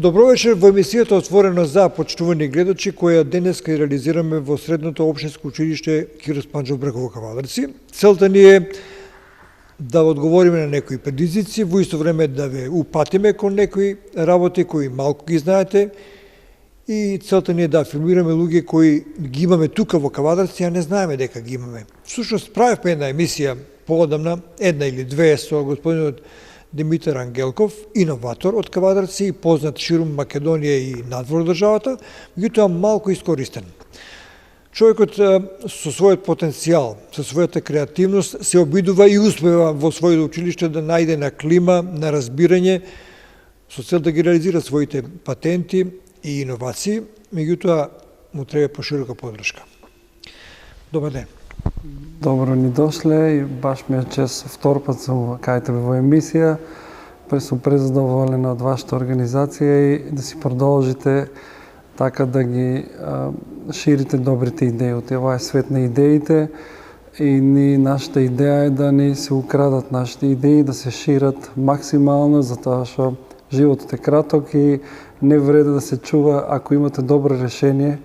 Добро вечер во емисијата Отворено за, почитувани гледачи, која денеска реализираме во Средното општинско училиште Киро Спанџов Брг во Кавадарци. Целта ни е да одговориме на некои предизвици, во исто време да ве упатиме кон некои работи кои малку ги знаете, и целта ни е да афирмираме луѓе кои ги имаме тука во Кавадарци, а не знаеме дека ги имаме. Всушност правевме една емисија поодамна, една или две, со господинот Димитар Ангелков, иноватор од Кавадарци и познат ширум Македонија и надвор државата, меѓутоа малку искористен. Човекот со својот потенцијал, со својата креативност се обидува и успева во својото училиште да најде на клима, на разбирање, со цел да ги реализира своите патенти и иновации, меѓутоа му треба поширока подршка. Добар ден. Добро ни дошле и баш ми е чест втор пат сум кај тебе во емисија. Сум презадоволен од вашата организација и да си продолжите така да ги ширите добрите идеи. Ова е свет на идеите и нашата идеја е да не се украдат нашите идеи, да се шират максимално, затоа што животот е краток и не вреди да се чува ако имате добро решение,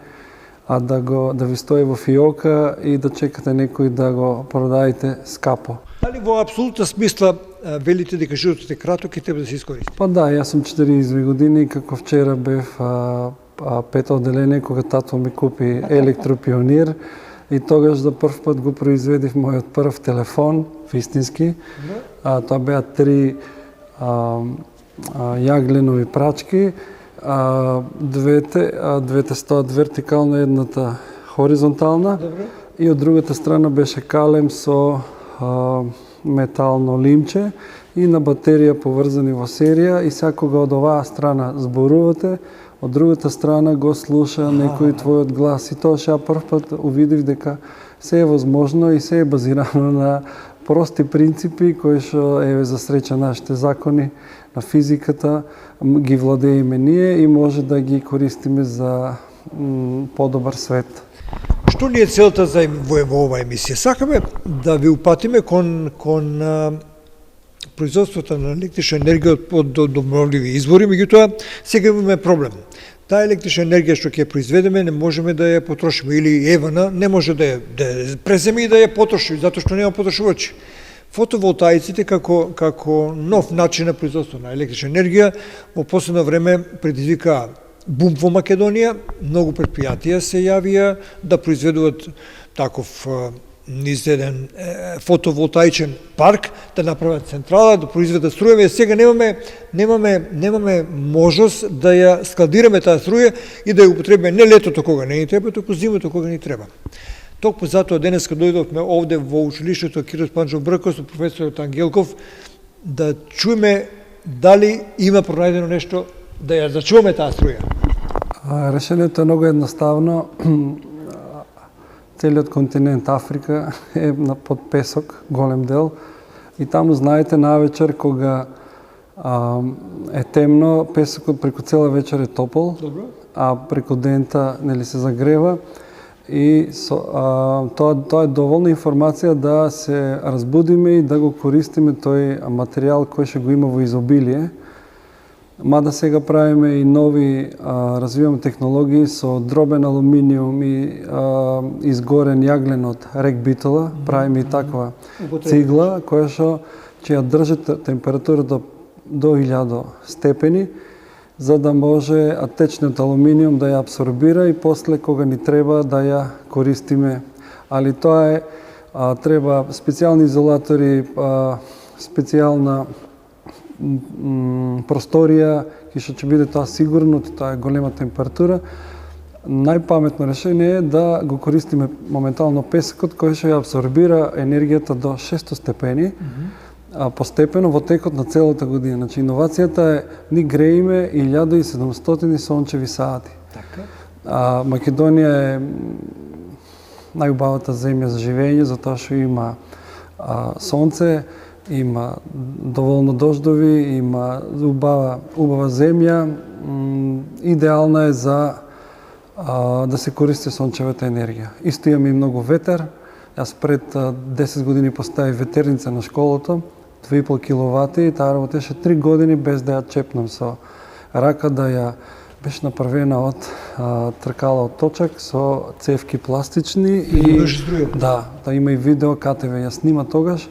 а да ви стои во фиока и да чекате некој да го продаите скапо. Дали во апсолутна смисла велите дека животот е краток и треба да се искористи? Па да, јас сум 42 години, како вчера бев пето одделение кога тато ми купи електропионир и тогаш за прв пат го произведив мојот прв телефон, вистински. Тоа беа 3 јагленови прачки, двете стоат вертикално, едната хоризонтална. Добре. И од другата страна беше калем со метално лимче и на батерија поврзани во серија и секога од оваа страна зборувате, од другата страна го слуша некој твојот глас. И тоа ја прв пат увидив дека се е возможно и се е базирано на прости принципи кои што еве за среќа нашите закони на физиката ги владееме ние и може да ги користиме за подобар свет. Што ни е целта во оваа емисија? Сакаме да ви упатиме кон производството на електрична енергија од обновливи извори, меѓутоа сега имаме проблем. Таа електрична енергија што ќе произведеме не можеме да ја потрошиме, или Евана не може да ја преземе и да ја потроши, затоа што нема потрошувачи. Фотоволтаиците како нов начин на производство на електрична енергија во последно време предизвика бум во Македонија. Многу претпријатија се јавија да произведуваат таков низ еден фотоволтаичен парк, да направат централа, да произведат струја. Сега немаме можност да ја складираме таа струја и да ја употребиме не летото кога не ни треба, туку зимото кога ни треба. Токму затоа денеска дојдовме овде во училиштето Киро Спанџов Брг со професорот Ангелков да чуеме дали има пронајдено нешто да ја зачуваме таа струја. Решението е многу едноставно. Целиот континент Африка е под песок, голем дел. И таму, знаете, навечер кога е темно, песокот преку цела вечер е топол, Добро. а преку дента се загрева. И тоа е доволна информација да се разбудиме и да го користиме тој материјал кој што го има во изобилие. Мада сега правиме и нови, развиваме технологии со дробен алуминиум и изгорен јаглен од рек битола. Правиме и таква цигла која што ќе ја држи температурата до 1000 степени, за да може течниот алуминиум да ја абсорбира и после кога ни треба да ја користиме. Али тоа е, треба специјални изолатори, специјална просторија, што ќе биде тоа сигурно, тоа е голема температура. Најпаметно решение е да го користиме моментално песокот кој што ја абсорбира енергијата до 600 степени, постепено во текот на целата година. Значи, иновацијата е ни грееме 1700 сончеви сати. Македонија е најубавата земја за живење, затоа што има сонце, има доволно дождови, има убава земја, идеална е за да се користи сончевата енергија. Исто имаме и многу ветер. Јас пред 10 години поставив ветерница на школата, 2,5 киловати, и таа работеше 3 години без да ја чепнам со рака да ја беше направена од тркала од точак со цевки пластични и да има и видео, КТВ ја снима тогаш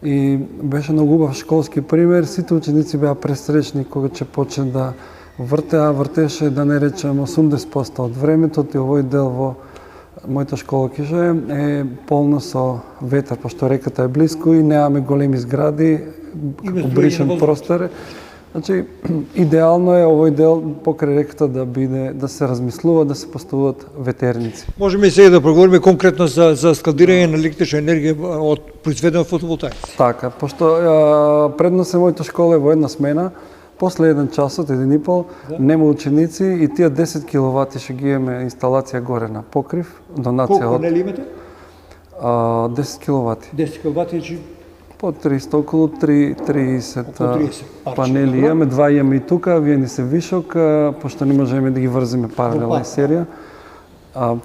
и беше многу убав школски пример. Сите ученици беа пресречни кога ќе почне да вртеше, да не речем 80% од времето, и овој дел во мојата школа Киша е полно со ветар, пошто реката е близко и немаме големи згради, обришен простор. Значи, идеално е овој дел покрај реката да се размислува, да се поставуваат ветерници. Можеме и сега да проговориме конкретно за складирање на електрична енергија од произведена фотоволтаици. Така, пошто предност е мојата школа е во една смена, после 1 часот, 1,5, нема ученици и тие 10 киловати ќе ги имаме инсталација горе на покрив, донација Колку панели имате? 10 киловати. 10 киловати, значи По 300, околу 30 панели добро. имаме, 2 имаме и тука, вие ни се вишок, пошто не можеме да ги врзиме паралелна серија.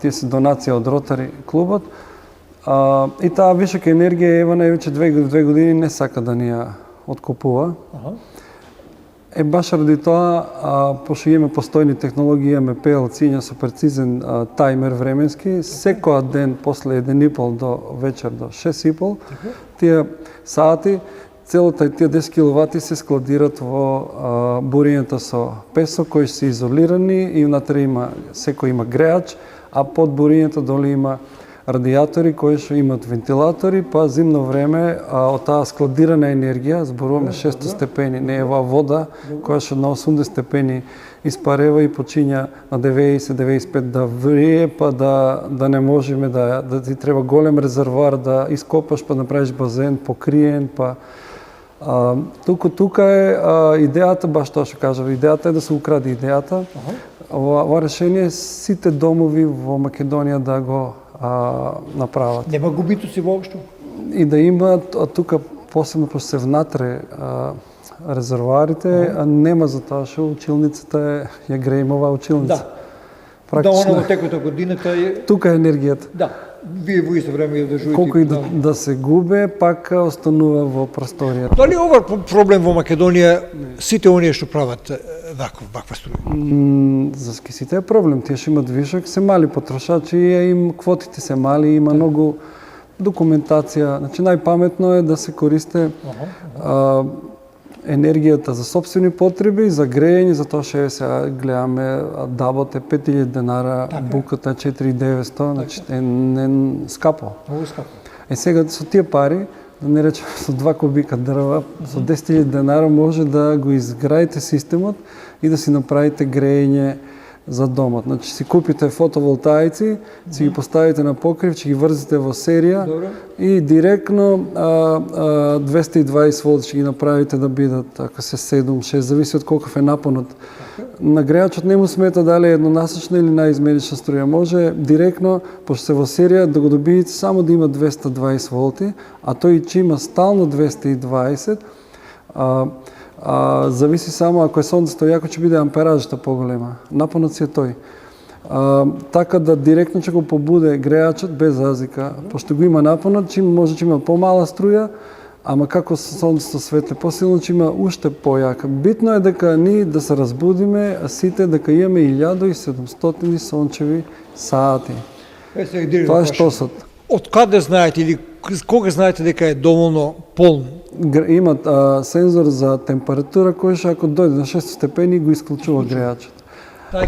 Тие се донација од Ротари клубот. И таа вишок енергија ева највеќе 2 години не сака да ни ја откупува. Баш ради тоа, пошто имаме постојни технологии, имаме PLC, има со прецизен тајмер временски, секоја ден после 1,5 до вечер до 6,5, тие сати, целата тие 10 киловати се складират во бурињата со песок, кои се изолирани и внатре секој има греач, а под бурињата доле има радиатори кои што имат вентилатори, па зимно време од таа складирана енергија, зборуваме 600 степени, не е вода која што на 80 степени испарева и почиња на 90-95 да врие, па да не можеме да ти треба голем резервоар да ископаш, па направиш базен покриен, па тука е идејата, баш тоа што кажав, идејата е да се украде идејата. Ова решение сите домови во Македонија да го направат. Нема губитоци воопшто? И да имаат, тука посебно пошто се внатре резервоарите, нема за тоа што училницата ја греем оваа училница. Да, оно во текот на годината е... Тука е енергијата. Да, вие во исто време ја држувате... Колку и да се губе, пак останува во просторијата. Дали ова проблем во Македонија сите оние што прават ваква струја? За сите е проблем. Тие што имат вишок се мали потрошачи и им квотите се мали, има многу документација. Значи најпаметно е да се користи енергијата за собствени потреби, за грејење, за тоа што сега гледаме дабот е 5000 денара, буката е 4900, значи е скапо. Много скапо. Сега со тие пари, да не речем со 2 кубика дрва, со 10.000 денара може да го изградите системот и да си направите грејење за домот. Значи си купите фотоволтаици, си ги поставите на покрив, ќе ги врзите во серија и директно 220 волт ќе ги направите да бидат, ако се 7-6, зависи од колков е напонот. На грејачот не му смета дали е еднонасочна или наизмерична струја. Може директно, пошто се во серија, да го добиете само да има 220 волти, а тој че има стално 220, зависи само ако е сонцето јако ќе биде амперажата поголема. Напонот си е тој. Така да директно ќе го побуде грејачот без разлика, пошто го има напонот, може ќе има помала струја, ама како сонцето светле посилно, ќе има уште појака. Битно е дека ние да се разбудиме, а сите дека имаме 1700 сончеви сати. Тоа е штосот. Од каде знаете или кога знаете дека е доволно полно? Имат сензор за температура кој што ако дојде на 600 степени го исклучува грејачот.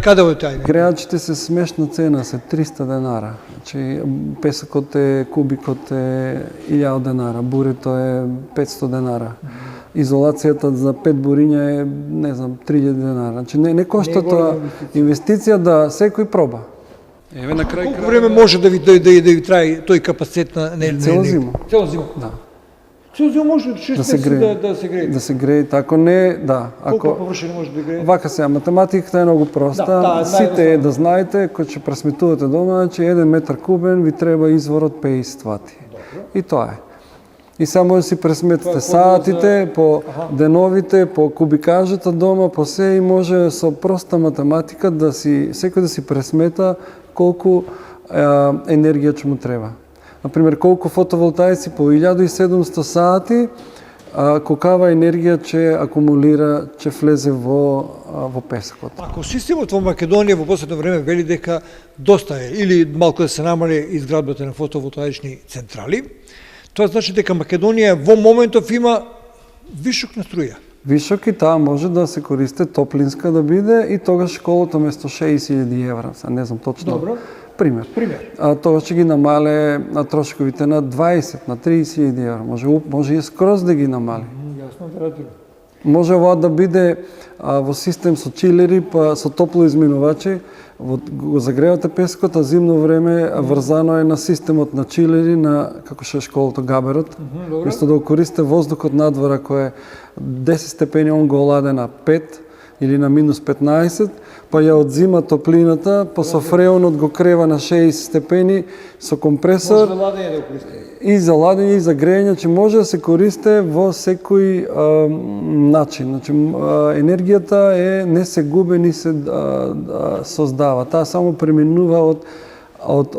Каде е тај? Грејачите се смешна цена, се 300 денара. Значи песокот е, кубикот е 1000 денара, бурето е 500 денара. Изолацијата за 5 буриња е, не знам, 3000 денара. Значи не кошта тоа инвестиција да секој проба. Еве на крај. Колку време може да ви трае тој капацитет на Цела зима. Цела зима. Да. Цела зима може 6 месеци да се грее. Да се грее, тако не, да. Колку површина може да грее? Вака сега, математиката е многу проста. Сите е да знаете, кога ќе пресметувате дома, значи 1 метар кубен ви треба изворот 50 вати. И тоа е. И само да си пресметате саатите, по деновите, по кубикажата дома, по се и може со проста математика да си секој да си пресмета колку енергија ќе му треба. Например, колку фотоволтаици по 1700 сати колкава енергија ќе акумулира, ќе влезе во песокот. Ако системот во Македонија во последно време вели дека доста е или малку да се намали изградбата на фотоволтаични централи, тоа значи дека Македонија во моментов има вишок на струја. Вишок и таа може да се користи топлинска да биде и тогаш школата место 60.000 евра, не знам точно. Добро. Пример. Тогаш ќе ги намале трошковите на 20, на 30.000 евра. Може и скроз да ги намали. Јасно, веројатно. Може ова да биде во систем со чилери, па со топлоизменувачи, го загревате пескот, а зимно време врзано е на системот на чилери, на како што е школата Габерот. Место да го користите воздухот надвора кој е 10 степени, он го оладе на 5 или на минус 15, па ја одзима топлината, па со фреонот го крева на 60 степени со компресор. Може да ладење да го користите. И за ладење и за грејење, че може да се користи во секој начин. Значи, енергијата не се губи, ни се создава. Таа само преминува од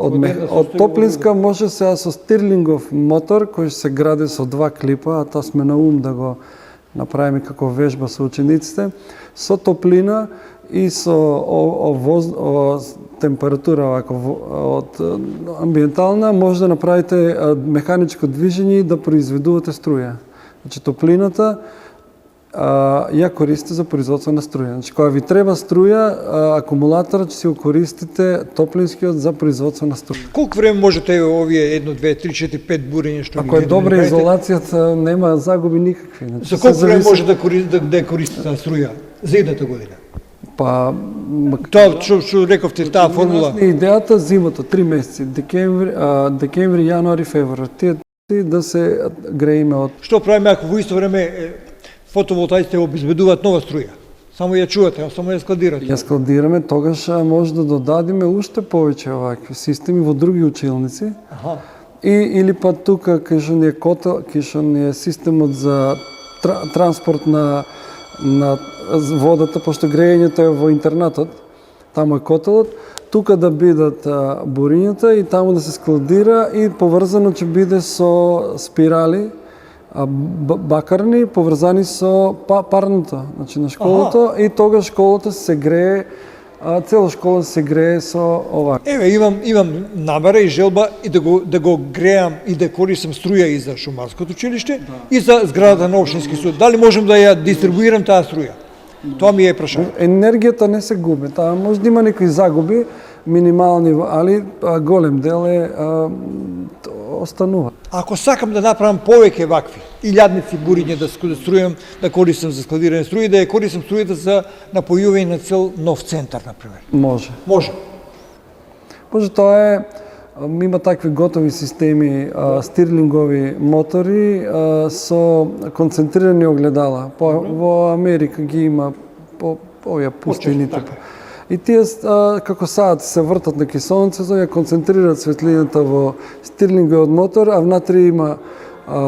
топлинска, може сега со стирлингов мотор, кој се гради со 2 клипа, а тоа сме на ум да го направиме како вежба со учениците, со топлина и со температура од амбиентална, може да направите механичко движење и да произведувате струја. Значи топлината ја користите за производство на струја. Значи кога ви треба струја, акумулаторот ќе си го користите топлинскиот за производство на струја. Колку време можете овие 1, 2, 3, 4, 5 бурења што Ако е добра изолацијата, нема загуби никакви. Значи, за колку време може да користите таа струја за едната година? Па Тоа што рековте таа формула. Идејата зимата 3 месеци, декември, јануари, февруари, тие да се грееме од. Што правиме ако во исто време фотоволтаиците обезбедуваат нова струја? Само ја чувате, само ја складирате. Ја складираме, тогаш може да додадиме уште повеќе овакви системи во други училници. Аха. Или па тука кај што ни е системот за транспорт на водата, пошто грејењето е во интернатот, таму е котелот, тука да бидат бурињата и таму да се складира и поврзано ќе биде со спирали, бакарни, поврзани со парното, значи на школата. И тога школата се грее, цела школа се грее со ова. Еве, имам намера и желба и да го греам и да користам струја и за шумарското училиште и за зградата на општински суд. Дали можам да ја дистрибуирам таа струја? Тоа ми е прашање. Енергијата не се губи, таа може да има некои загуби, минимални, али голем дел останува. Ако сакам да направам повеќе вакви илјадници буриња да струјам, да користам за складирање струја, да ја користам струјата за напојување на цел нов центар, например. Може. Може. Може, тоа има такви готови системи, стирлингови мотори со концентрирани огледала. Во Америка ги има по овие пустините. И тие, како саат се вртат на кисонцето, ја концентрираат светлината во стирлинговиот мотор, а внатре има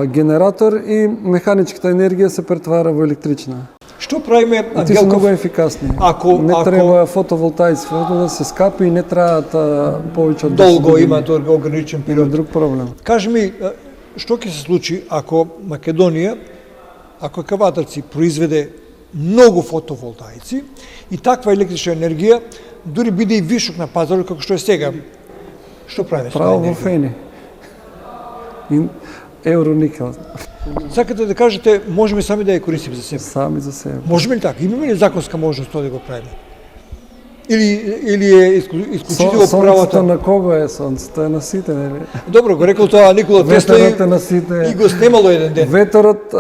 генератор и механичката енергија се претвара во електрична. Што правиме, Ти се многу ефикасни. Не треба фотоволтаици, да се скапи и не траат повеќе од 10 години. Долго има тоа ограничен период. Друг проблем. Кажи ми, што ќе се случи ако Македонија, ако Кавадарци произведе многу фотоволтаици и таква електрична енергија дури биде и вишок на пазарот како што е сега? Што правиме со Право во фени. Евроникел. Сакате да кажете, можеме сами да ја користиме за себе? Сами за себе. Можеме ли така? Имаме ли законска можност тоа да го правиме? Или е исклучително правото? Сонцето на кого е? Сонцето е на сите, нели? Добро, го рекол тоа Никола Тесла и го снимало еден ден. Ветерот,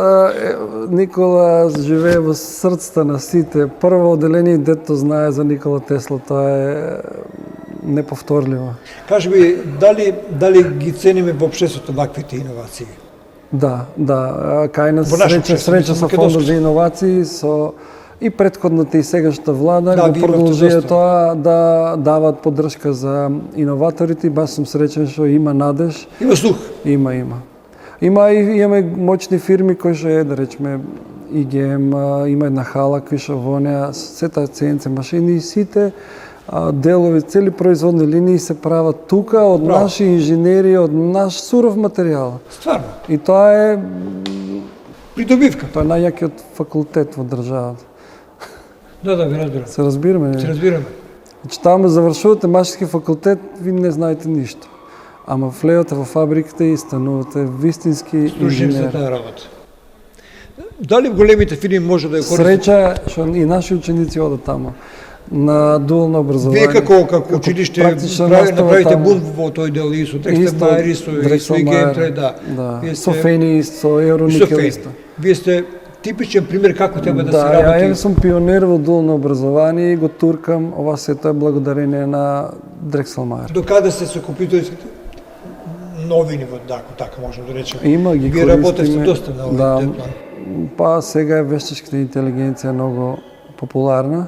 Никола живее во срцата на сите. Прво одделение дето знае за Никола Тесла, тоа е неповторливо. Кажи ми, дали ги цениме во општеството ваквите иновации? Да, кај нас среќа со фондот за иновации, со и претходната и сегашната влада го продолжија тоа да дават поддршка за иноваторите и баш сум среќен што има надеж. Има слух. Имаме моćни фирми кои што да речеме ИГМ, има една хала кој што во неа сета CNC машини и сите делови, цели производни линии се прават тука од наши инженери, од наш суров материјал. Стварно. И тоа е придобивка. Тоа е најјакиот факултет во државата. Да, ви разбирам. Се разбираме? Се разбираме. Значи, таму завршувате машински факултет, ви не знаете ништо. Ама влеете во фабриката и станувате вистински Служим за инженер. таа работа. Дали големите фирми може да ја користат? Среќа што и наши ученици одат таму на дуално образование. Вие како училиште практична настава направите таму. бун во тој дел и со Текстамајер и со Гемтре, да. Да. Вие Со сте- Фени, со и Евроникел со Фени. исто. Вие сте типичен пример како треба да се Да, ја работи. сум пионер во дуално образование и го туркам, ова сето е благодарение на Дрекселмајер. До каде сте со компјутерските новини, да, така можем да речеме. Има ги Вие работевте користиме. доста на овој Да, план. па сега е вештачката интелигенција многу популарна.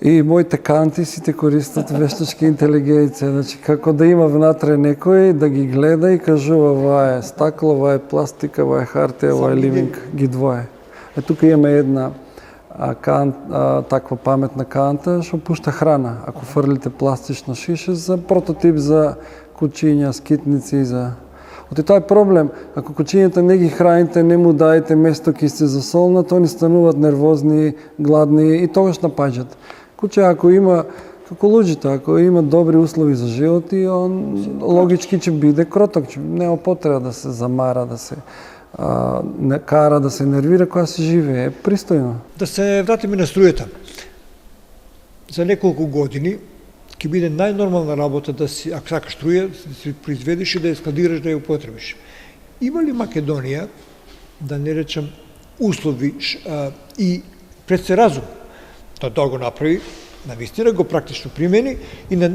И моите канти сите користат вештачка интелигенција, значи како да има внатре некој да ги гледа и кажува ова е стакло, ова е пластика, ова е хартија, ова е Сам ливинг, ги двое. Е тука имаме една таква паметна канта што пушта храна. Ако фрлите пластична шиша за прототип за кучиња, скитници, за Оти тоа е проблем. Ако кучињата не ги храните, не му даете место кисте за солнат, они стануваат нервозни, гладни и тогаш напаѓаат. Куче ако има, како луѓето, ако има добри услови за живот, и он логички ќе биде кроток, ќе нема потреба да се замара, да се не кара, да се нервира кога се живее. Пристојно. Да се вратиме на струјата. За неколку години ќе биде најнормална работа да си, ако сакаш струја, да си произведеш и да ја складираш, да ја употребиш. Има ли Македонија, да не речем, услови и пред се разум да го направи, навистина го практично примени и да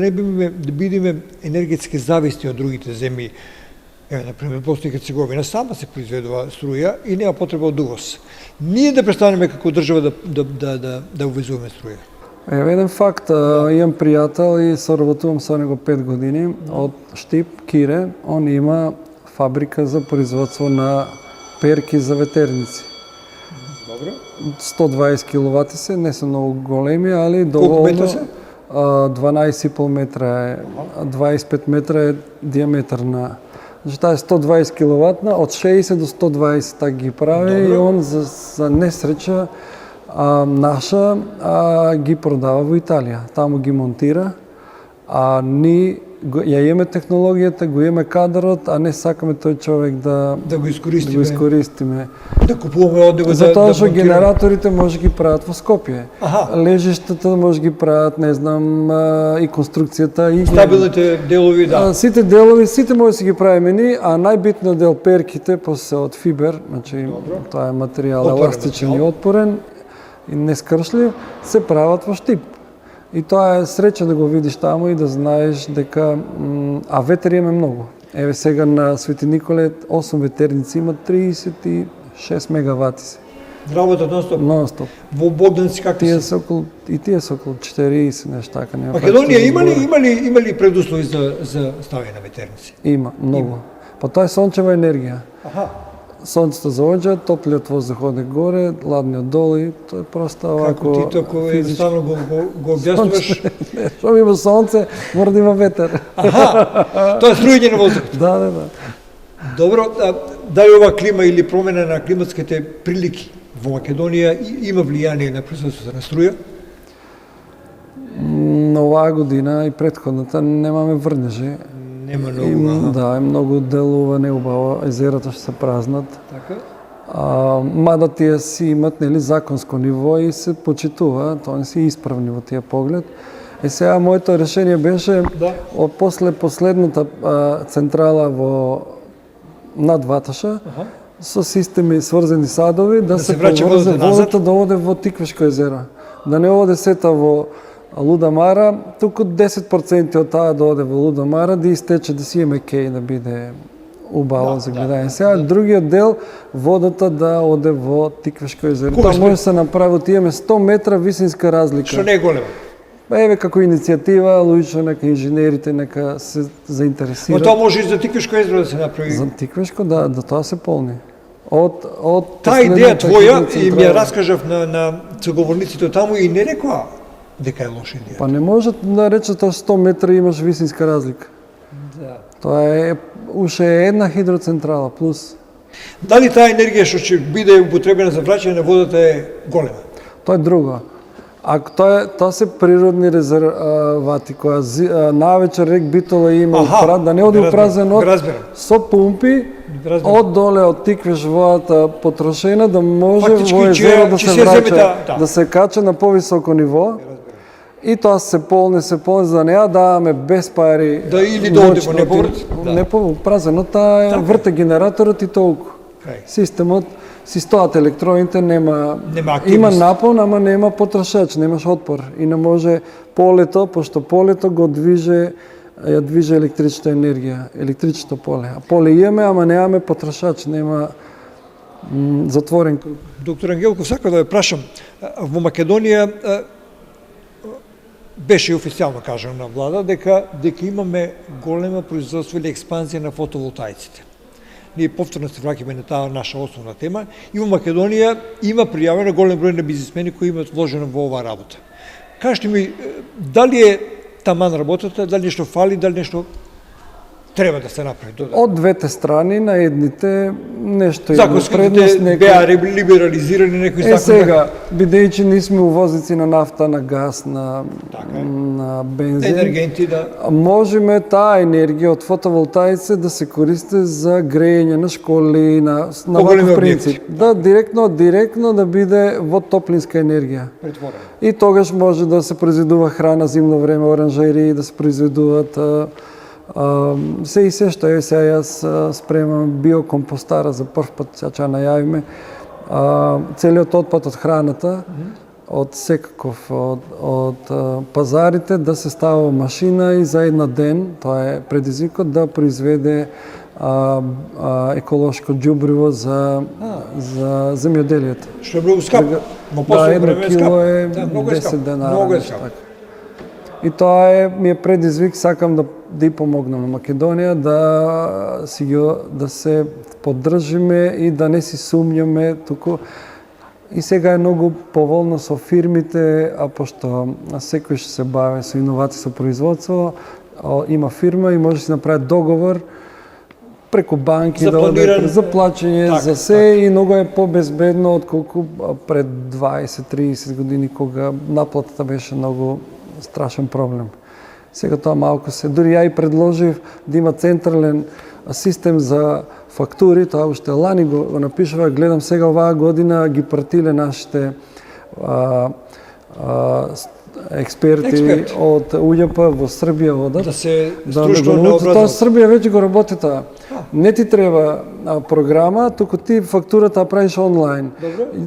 не бидеме енергетски зависни од другите земји. Например, Босна и Херцеговина сама се произведува струја и нема потреба од увоз. Ние да престанеме како држава да увезуваме струја. Еве еден факт, имам пријател и соработувам со него 5 години од Штип, Кире. Он има фабрика за производство на перки за ветерници. Добро. 120 киловати се, не се многу големи, али Колку доволно. метра се? 12,5 метра е, 25 метра е диаметар на. Значи таа е 120 киловатна, од 60 до 120 так ги прави. Добро. И он за несреќа наша ги продава во Италија. Таму ги монтира, а ние ја имаме технологијата, го имаме кадрот, а не сакаме тој човек да го искористиме. го искористиме. Да купуваме од него Затоа што монтираме. генераторите може ги прават во Скопје. Аха. Лежиштата може ги прават, не знам, и конструкцијата и Стабилните делови, да. Сите делови, сите може да си ги правиме ние, а најбитниот дел перките после од фибер, значи тоа е материјал Отворен еластичен и материјал. отпорен и нескршлив, се прават во Штип. И тоа е среќа да го видиш таму и да знаеш дека а ветер имаме многу. Еве сега на Свети Николе 8 ветерници има 36 мегавати се. Работа нон-стоп. Нон-стоп. Во Богданци како Тие се? се околу 40 нешто така, нема. Македонија практично има ли предуслови за ставење на ветерници? Има многу. Па тоа е сончева енергија. Аха. Сонцето заоѓа, топлиот воздух оде горе, ладниот долу и тоа е просто овако. Како ти току едноставно го објаснуваш. Што има сонце, мора да има ветер. Аха. Тоа е струјање на воздухот. Да. Добро, дали ова клима или промена на климатските прилики во Македонија има влијание на присуството на струја? Оваа година и претходната немаме врнежи. Нема многу. Да, е многу делува неубаво, езерата што се празнат. Така? Мада тие си имат нели законско ниво и се почитува, тоа не си исправни во тие поглед. Е сега моето решение беше после последната централа во над Ваташа, со системи сврзани садови да се враќа поврзе водата да оде во Тиквешко езеро. Да не оде сета во Луда Мара, туку 10% од таа да оде во Луда Мара, да истече, да си имаме кеј, да биде убаво за гледање. Сега другиот дел, водата да оде во Тиквешко езеро. Тоа може да се направи, имаме 100 метра висинска разлика. Што не е големо. Еве како иницијатива, луѓето, нека инженерите, нека се заинтересираат. Но тоа може и за Тиквешко езеро да се направи. За Тиквешко, да тоа се полни. Од таа идеја твоја и ми ја раскажав на соговорниците таму и не рекоа дека е лоша идеја. Па не може да рече тоа 100 метра имаш висинска разлика. Да. Тоа е уште е една хидроцентрала плюс. Дали таа енергија што ќе биде употребена за враќање на водата е голема? Тоа е друго. Ако тоа се природни резервати која навечер рек Битола има да не оди упразен со пумпи од доле од тиквеш водата потрошена да може во езеро да се враќа, да се кача на повисоко ниво. И тоа се полне, за да не ја даваме без пари. Да или да оди во неповрат? Не празено, таа е врте генераторот и толку. Системот си стоат електроните, има напон, ама нема потрошач, немаш отпор и не може полето, пошто полето го ја движе електричната енергија, електричното поле. А поле имаме, ама немаме потрошач, нема затворен круг. Доктор Ангелков, сакам да ве прашам, во Македонија беше официјално кажано на влада дека имаме голема производство или експанзија на фотоволтаиците. Ние повторно се враќаме на таа наша основна тема и во Македонија има пријавено голем број на бизнисмени кои имаат вложено во оваа работа. Кажете ми, дали е таман работата, дали нешто фали, дали нешто треба да се направи додатно? Од двете страни, на едните нешто има предност, беа либерализирани некои закони. Сега, бидејќи ние сме увозници на нафта, на газ, на бензин, енергенти, да. Можеме таа енергија од фотоволтаици да се користи за грејење на школи, на ваков принцип. Да, директно да биде во топлинска енергија. Претворена. И тогаш може да се произведува храна зимно време, оранжерии, да се произведуваат се што е, сега јас спремам биокомпостара за прв пат, ќе најавиме. Целиот отпад од храната, од секаков, од пазарите, да се става машина и за една ден, тоа е предизвикот, да произведе еколошко џубриво за земјоделието. Што е многу скапо. Да, 1 кило е 10 денара. Многу е скапо. И тоа ми е предизвик, сакам да и помогнам на Македонија да се поддржиме и да не си сумњаме туку. И сега е многу поволно со фирмите, а пошто секој што се бави со иновации, со производство, има фирма и може да си направи договор преку банки за плаќање, за се, и многу е побезбедно отколку пред 20-30 години кога наплатата беше многу страшен проблем. Сега тоа малку се, дури ја и предложив да има централен систем за фактури, тоа уште лани го напишува, гледам сега оваа година ги пратиле нашите експерти од УЈП во Србија одат. Да се стручно тоа Србија веќе го работи тоа. Не ти треба програма, туку ти фактурата ја правиш онлайн.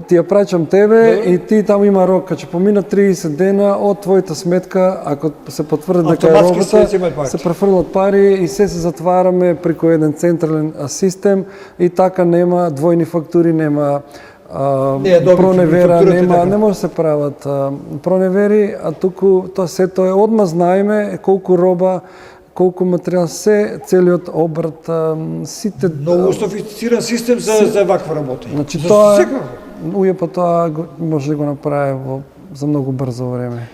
Ти ја праќам тебе и ти таму има рок, кога ќе поминат 30 дена од твојата сметка, ако се потврди дека е работа, се префрлат пари и се затвараме преку еден централен систем и така нема двојни фактури, нема проневера, не може да се прават проневери, а туку тоа сето е одма знаеме колку роба, колку материјал, се целиот обрат, сите многу софистициран систем за ваква работа. Значи тоа УЈП тоа може да го направи за многу брзо време.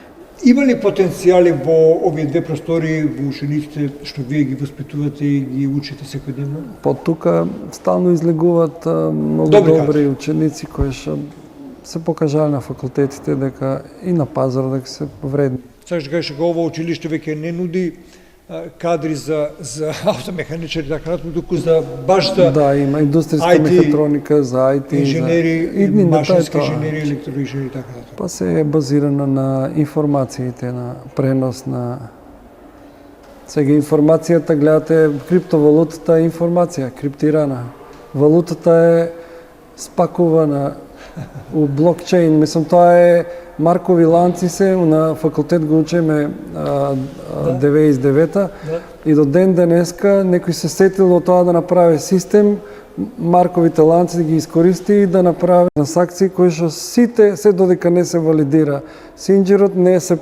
Има ли потенцијали во овие две простори, во учениците што вие ги воспитувате и ги учите секојдневно? Тука стално излегуваат многу добри ученици кои што се покажале на факултетите дека и на пазар дека се вредни. Сакаш да кажеш дека ова училиште веќе не нуди кадри за автомеханичари, така натаму, туку за баш за да, има индустријска мехатроника, за IT, инженери, машински инженери, електроинженери, така натаму. Па се е базирано на информациите, на пренос на сега информацијата, гледате, криптовалутата е информација, криптирана. Валутата е спакувана у блокчейн, мислам тоа е маркови ланци се, на факултет го учиме 99-та и до ден денеска некој се сетил од тоа да направи систем, марковите ланци да ги искористи и да направи трансакции кои што сите, се додека не се валидира синџирот,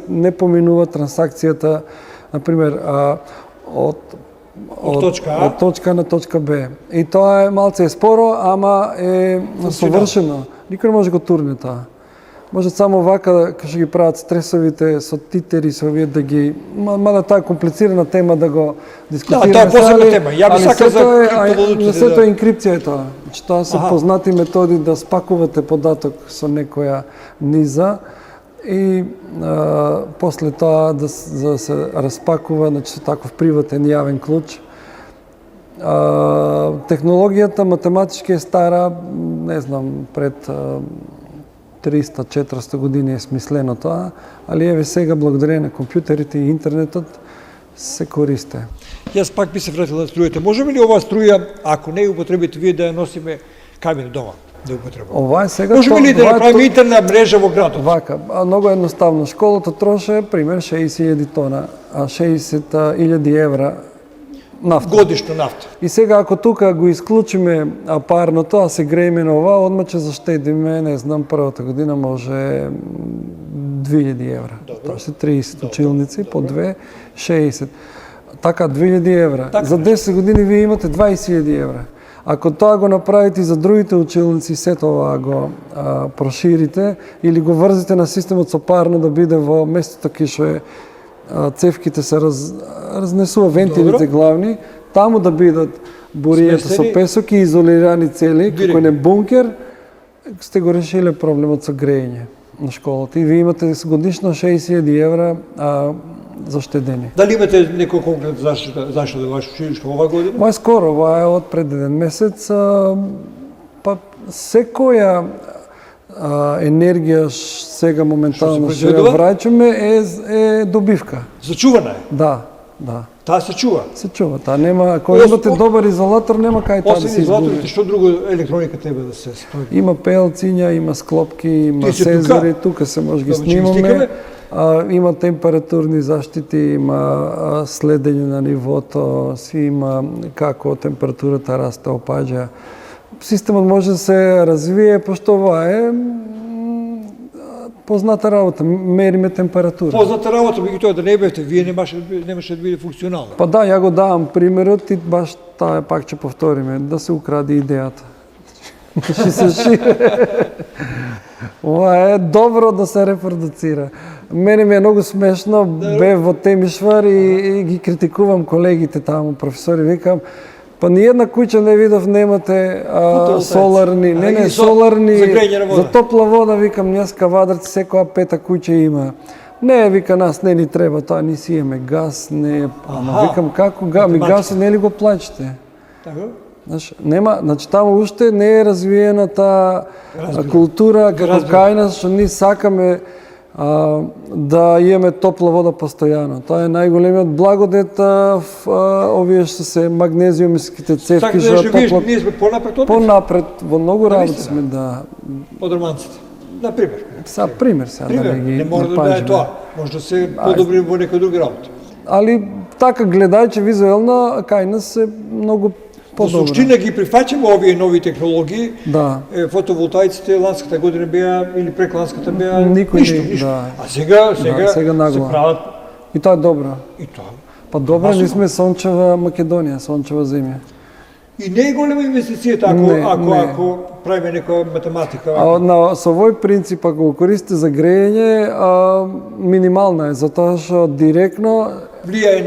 не поминува трансакцијата, например, од точка на точка Б. И тоа е малце споро, ама е совршено. Никој не може да го турне тоа. може само вака кога ќе ги прават стресовите со титери, со овие да ги мада таа комплицирана тема да го дискутираме. Да, таа е посебна али- тема. Ја би али сакал сето за е- криптовалутите, За сето да. е инкрипција е тоа. Значи тоа се Аха. познати методи да спакувате податок со некоја низа и после тоа да се распакува, значи со таков приватен јавен клуч. Технологијата математички е стара, не знам, пред 300-400 години е смислено тоа, али еве сега благодарение на компјутерите и интернетот се користе. Јас пак би се вратил на струјата. Можеме ли оваа струја, ако не ја употребите вие, да ја носиме камино дома? Да ја употребуваме? Ова е сега Можеме ли да ова е направиме интерна мрежа во градот? Вака, многу едноставно. Школата троше, пример, 60.000 тона, 60.000 евра нафта. Годишно нафта. И сега ако тука го исклучиме парното, а се грееме на ова, одма ќе заштедиме, не знам, првата година може 2000 евра. Тоа се 30 училници, по 2, 60. Така, 2000 евра. Така, За 10 години вие имате 20.000 евра. Ако тоа го направите и за другите училници, се тоа го проширите или го врзите на системот со парно да биде во местото кај што е цевките се разнесува вентилите главни, таму да бидат буријата со Сместени. песок и изолирани цели, како Директно. не бункер, сте го решиле проблемот со грејење на школата. И вие имате годишно 60.000 евра заштедени. Дали имате некој конкретно зашто да ваше училиште ова година? Ова е скоро, ова е од пред еден месец. Па секоја енергија сега моментално Што се што ја произведува? враќаме е добивка. Зачувана е. Да, да. Таа се чува. Се чува, таа нема, кога имате добар изолатор, нема кај таа да Освен се изолаторите, изгуби. што друго електроника треба да се стори? Има пелциња, има склопки, има Ти си сензори, тука се може ги Добро, ќе ги снимаме. стикаме. Има температурни заштити, има следење на нивото, си има како температурата расте, опаѓа. Системот може да се развие, пошто ова е позната работа, мериме температура. Позната работа, меѓутоа да не бевте, вие немаше да биде функционално. Па да, ја го давам примерот и баш таа пак ќе повториме, да се украде идејата. Ще се шире. Ова е добро да се репродуцира. Мене ми е многу смешно, бев во Темишвар и ги критикувам колегите таму, професори, викам, па ниједна куќа не видов, немате соларни, не, соларни, за грејење на вода. за топла вода, викам, њаска вадрци, секоја пета куќа има. Не, вика, нас не ни треба тоа, ни си имаме газ, не, ама викам, како ми газ не ли го плачете? Така? Знаеш, нема, значи таму уште не е развиена таа култура како кај нас, што ние сакаме да имаме топла вода постојано. Тоа е најголемиот благодет овие што се магнезиумските цевки Така што да ние сме понапред од нив, понапред во многу работи Наистина. сме да од романците. Например. пример сега Пример, да ги не мора да напаѓаме. е тоа. Може да се подобри во некои други работи. Али така гледајќи визуелно кај нас е многу Во подобро. суштина ги прифаќаме овие нови технологии. Да. Фотоволтаиците ланската година беа или прекланската беа Никој ништо, не- ништо. да. А сега сега нагло. се прават И тоа е добро. и тоа. Па добро, Масово. ние сме сончева Македонија, сончева земја. И не е голема инвестицијата ако правиме некоја математика. Со овој принцип, ако го користите за грејење, минимална е, затоа што директно Влијае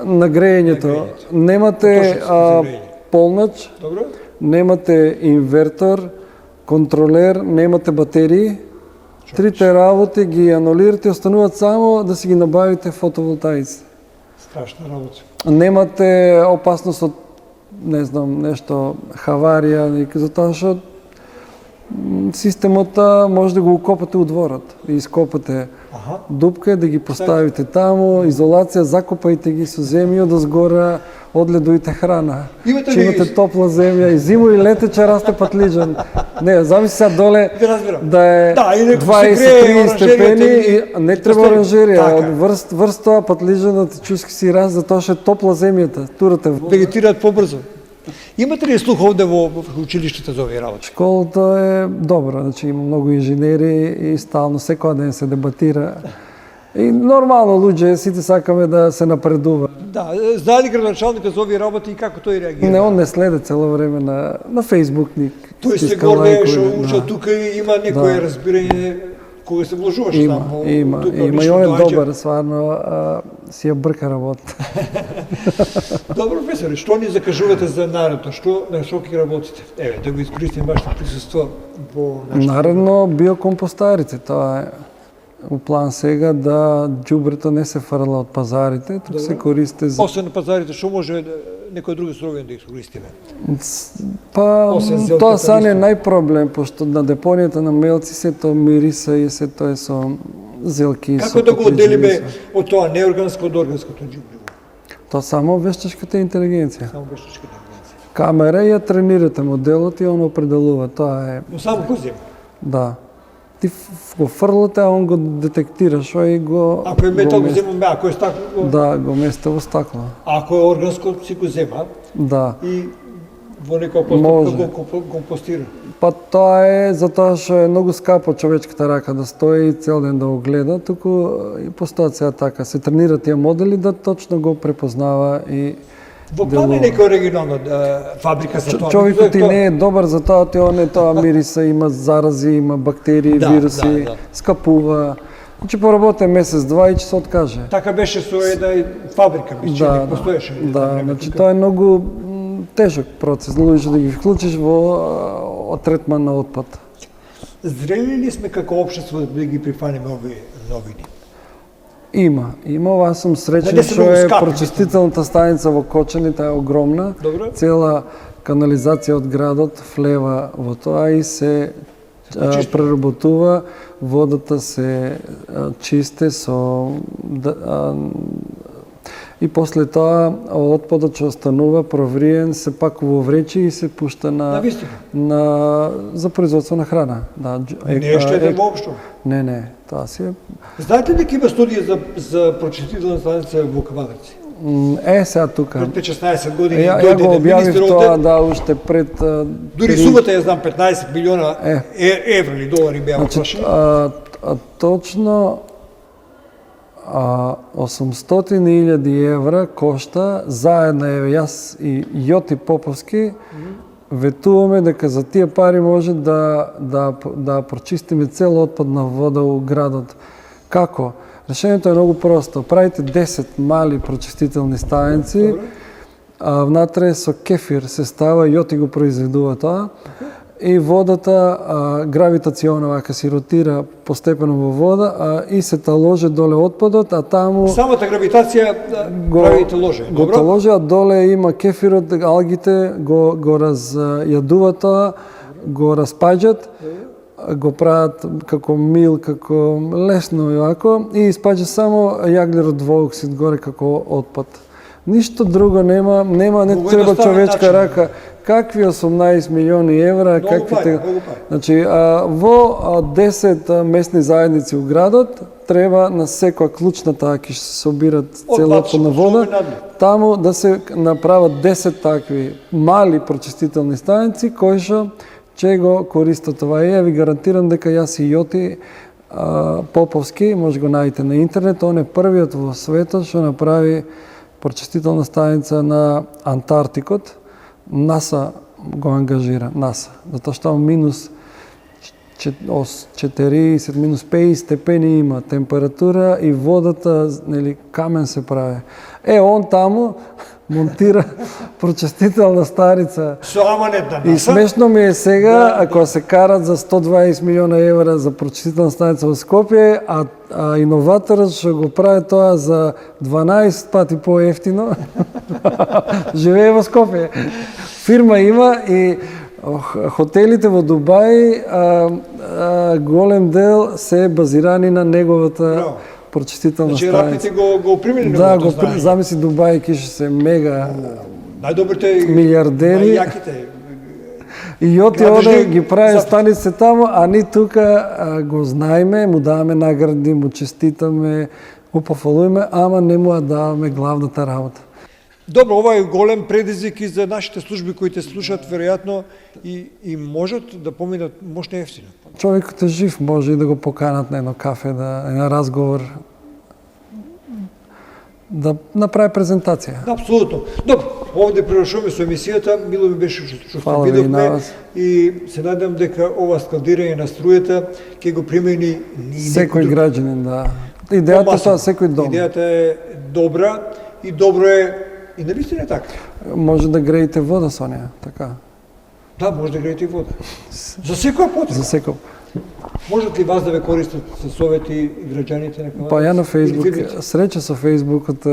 на грејењето. грејењето. Немате Потрошниците за грејење. полнач, Добро? немате инвертор, контролер, немате батерии. Трите работи ги анулирате, остануваат само да си ги набавите фотоволтаици. Страшна работа. Немате опасност од, не знам, нешто, хаварија, затоа што системот може да го укопате у дворот. И ископате Аха. дупка, да ги поставите таму, изолација, закопајте ги со земја, да згора одледуите храна. Имате Че ли- имате топла земја и зиму и лете че расте патлиџан. Не, замисли сега доле Да разбирам. да е Да, и некој се 20-30 грее, степени оранжеријата и не и треба постави. оранжерија. Така. Врст тоа патлиџанот чуски си раз, затоа што е топла земјата. Турате во Вегетираат побрзо. Имате ли слух овде во училиштето за овие работи? школата е добра, значи има многу инженери и стално секој ден се дебатира. И нормално луѓе, сите сакаме да се напредува. Да, знае ли градоначалникот за овие работи и како тој реагира? Не, он не следе цело време на Facebook ни. Тој се стиска гордее лајкови, што да. учел тука и има некое Да. разбирање кога се вложуваш Има, само, има, тука има и лично он е доаѓа. добар, стварно, си ја брка работа. Добро, професоре, што ни закажувате за наредно? На што ќе работите? Еве, да го искористим вашето присуство во нашето... Наредно, биокомпостарите, тоа е у план сега да џубрето не се фрла од пазарите, туку се користи за... Освен на пазарите, што може некој други суровини да искористиме? Па, Освен тоа зелката са не листа. најпроблем, пошто на депонијата на мелци се тоа мириса и се тоа е со зелки. Како со да го какви отделиме живи се. од тоа неорганско од органското џубриво? Тоа само вештачката интелигенција. Само вештачката интелигенција. Камера ја тренирате моделот и он определува. Тоа е, Но само го зема. да. Ти го фрлате, а он го детектира што и го... Ако е метал, го меси. земаме, ако е стакло, Да, го месте во стакло. ако е органско, си го зема Да. и во некоја Може. постапка го компостира. Па тоа е затоа што е многу скапо човечката рака да стои и цел ден да го гледа, туку и постојат сега така. Се тренира тие модели да точно го препознава и Во план е некоја оригинална фабрика за тоа. човекот и не е добар за тоа, тоа мириса, има зарази, има бактерии, Да, вируси, да. скапува. Значи поработе месец-два и ќе се откаже. Така беше со една фабрика, мисля, Да, не постоеше. да, значи тоа е многу тежок процес, луѓе да ги вклучиш во третман на отпад. Зрели ли сме како општество да ги прифанеме овие новини? Има, ова сум Да среќен не се што многу е скапи, прочистителната станица во Кочани, таа е огромна. Добро. Цела канализација од градот влева во тоа и се почиства. преработува, водата се чисте со и после тоа отпадот што останува провриен се пакува во вречи и се пушта Навистина. за производство на храна. Да, Не е штетен воопшто. Не, тоа си е. Знаете ли дека има студија за прочистителна станица во Кавадарци? Сега тука. Пред 16 години Ја дојде го објавив министер тоа, овде. да, уште пред... Дури сумата ја знам, 15 милиона евро или долари беа Значи, опрошени. точно 800.000 евра кошта заедно, еве јас и Јоти Поповски ветуваме дека за тие пари може да прочистиме цела отпадна вода у градот. Како? Решението е многу просто. Правите 10 мали прочистителни станици, внатре со кефир се става, Јоти го произведува тоа, и водата гравитационно вака се ротира постепено во вода и се таложи доле отпадот, а таму Самата гравитација правите ложе, го добро? таложи, а доле има кефирот, алгите го разјадува тоа, го распаѓат, го прават како мил, како лесно и вако, и испаѓа само јаглерод двуоксид горе како отпад. Ништо друго нема, не Многу треба едноставен човечка начин. рака. Какви 18 милиони евра, Многу каквите... пари, многу пари. Значи, во 10 месни заедници у градот, треба на секоја клучна таа ќе се собират цела отпадна вода, таму да се направат 10 такви мали прочистителни станици кои што ќе го користат това. И ја ви гарантирам дека јас и Јоти Поповски, може го најдете на интернет, он е првиот во светот што направи прочистителна станица на Антарктикот. НАСА го ангажира, НАСА, затоа што минус 40, минус 50 степени има температура и водата, нели, камен се прави. Он таму монтира прочистителна станица. Со аманет на И НАСА. смешно ми е сега, ако се карат за 120 милиона евра за прочистителна станица во Скопје, а иноваторот што го прави тоа за 12 пати поевтино, живее во Скопје. Фирма има и хотелите во Дубај, голем дел се базирани на неговата прочистителна Значи, станица. рапите го примени Да, неговото знаење. замисли Дубај ќе се мега Најдобрите милиардери. најјаките. И Јоти Градежни оде ги прави записи. станице таму, а ни тука го знаеме, му даваме награди, му честитаме, го пофалуваме, ама не му ја даваме главната работа. Добро, ова е голем предизвик и за нашите служби кои те слушаат, веројатно и можат да поминат мощно ефтино. Човекот е жив, може и да го поканат на едно кафе, на разговор, да направи презентација. Апсолутно. Добро, овде превршуваме со емисијата. Мило ми беше што Фала ви и на видовме вас. и се надам дека ова скалдирање на струјата ќе го примени Секој граѓанин, да. Идејата е тоа, секој дом. Идејата е добра и добро е и навистина е така. Може да греете вода со неја, така. Да, може да греете и вода. За секоја потреба. За секој. Можат ли вас да ве користат со совети и граѓаните на Кавадарци? Па ја на Или Фейсбук, фирмите? среќа со Фейсбукот,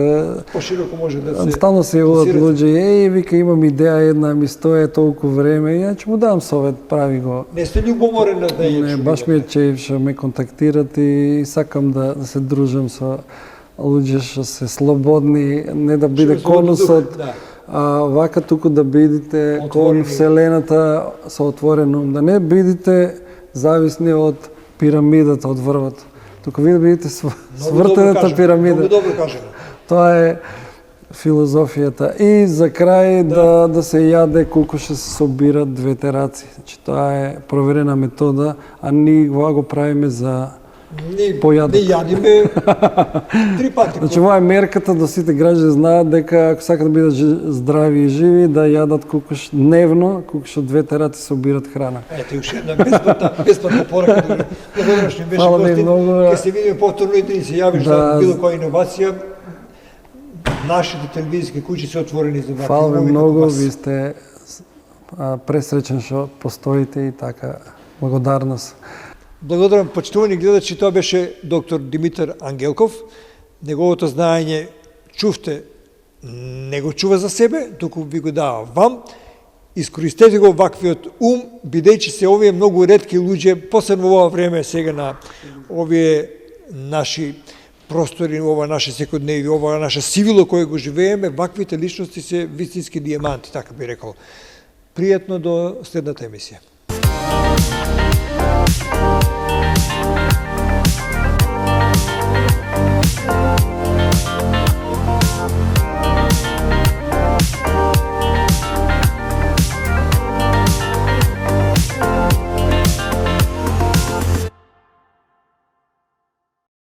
Пошироко може да се... стално се јавуват лансирате. луѓе, вика имам идеја една, ми стоја толку време, и ја ќе му дам совет, прави го. Не сте љубоморен на знаење? Не, баш ми е чеив што ме контактират и сакам да се дружам со луѓе што се слободни, не да биде конусот, Да. вака туку да бидите Отворени. кон Вселената со отворен ум, да не бидите зависни од пирамидата, од врвот. Туку ви да бидите свртената пирамида. Многу добро кажано. Тоа е филозофијата. И за крај да се јаде колку ще се собират двете раци. Значи тоа е проверена метода, а ние го правиме за појадок. Не јадиме 3 пати. Значи ова е мерката да сите граѓани знаат дека ако сакат да бидат здрави и живи, да јадат колкуш дневно, колкуш од двете раци собират храна. Ете, уште една бесплатна порака. Благодарам што ми беше Фала ви гостин. многу. Ке се видиме повторно и да ни се јавиш за било која иновација. Нашите телевизиски куќи се отворени за вакви Фала ви новини многу, како вас. ви сте пресреќен што постоите и така благодарност. Благодарам, почитувани гледачи, тоа беше доктор Димитар Ангелков. Неговото знаење чувте, не го чува за себе, туку ви го дава вам. Искористете го ваквиот ум, бидејќи се овие многу ретки луѓе, посебно во ова време сега на овие наши простори, ова наше секојдневие, ова наше сивило кое го живееме, ваквите личности се вистински дијаманти, така би рекол. Пријатно до следната емисија.